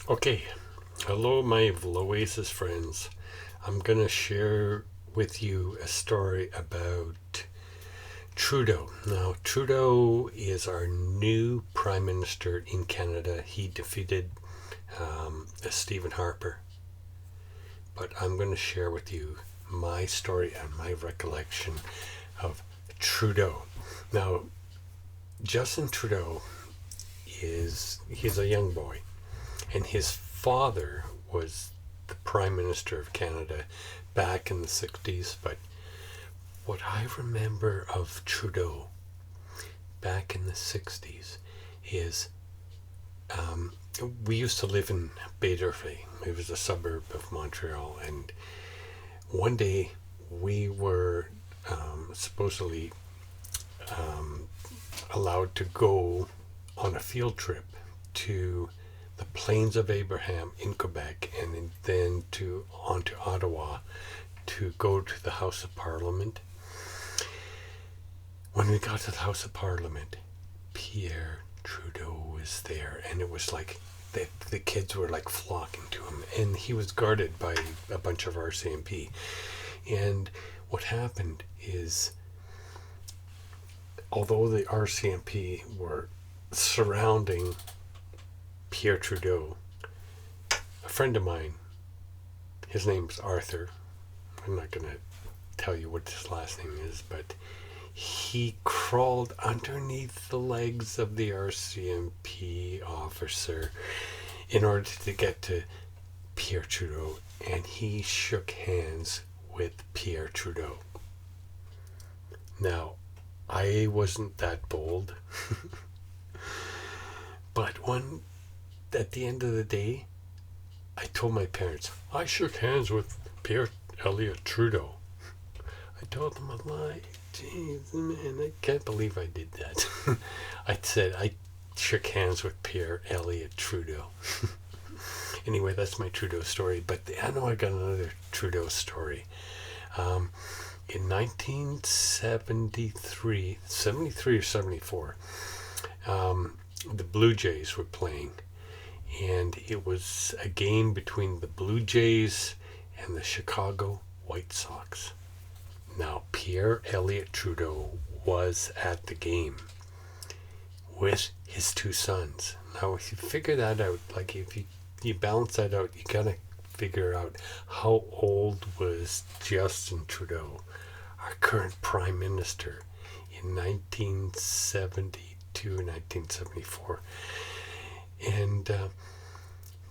Okay, hello, my Oasis friends. I'm going to share with you a story about Trudeau. Now, Trudeau is our new Prime Minister in Canada. He defeated Stephen Harper. But I'm going to share with you my story and my recollection of Trudeau. Now, Justin Trudeau he's a young boy, and his father was the Prime Minister of Canada back in the 60s. But what I remember of Trudeau back in the 60s is we used to live in Baderfay. It was a suburb of Montreal, and one day we were supposedly allowed to go on a field trip to the Plains of Abraham in Quebec, and then onto Ottawa to go to the House of Parliament. When we got to the House of Parliament, Pierre Trudeau was there, and it was like the kids were like flocking to him, and he was guarded by a bunch of RCMP. And what happened is, although the RCMP were surrounding Pierre Trudeau, a friend of mine, his name's Arthur, I'm not going to tell you what his last name is, but he crawled underneath the legs of the RCMP officer in order to get to Pierre Trudeau, and he shook hands with Pierre Trudeau. Now, I wasn't that bold, but at the end of the day, I told my parents, I shook hands with Pierre Elliott Trudeau. I told them a lie. Jeez, man, I can't believe I did that. I said I shook hands with Pierre Elliott Trudeau. Anyway, that's my Trudeau story, but I know I got another Trudeau story. In 1973, 73 or 74, the Blue Jays were playing, and it was a game between the Blue Jays and the Chicago White Sox. Now, Pierre Elliott Trudeau was at the game with his two sons. Now, if you figure that out, like if you balance that out, you gotta figure out how old was Justin Trudeau, our current Prime Minister, in 1972, 1974. And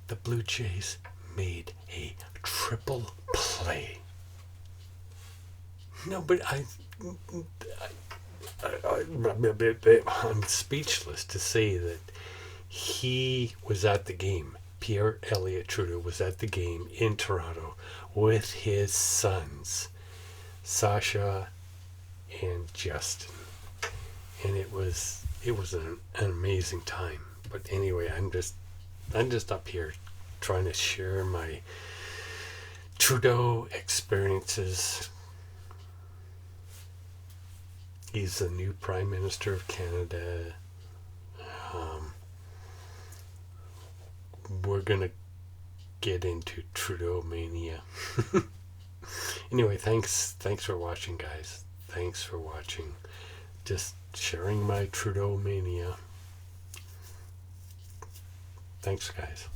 the Blue Jays made a triple play. No, but I'm speechless to say that he was at the game. Pierre Elliott Trudeau was at the game in Toronto with his sons, Sasha and Justin, and it was an amazing time. But anyway, I'm just up here trying to share my Trudeau experiences. He's the new Prime Minister of Canada. We're gonna get into Trudeau mania. Anyway, thanks for watching, guys. Thanks for watching. Just sharing my Trudeau mania. Thanks, guys.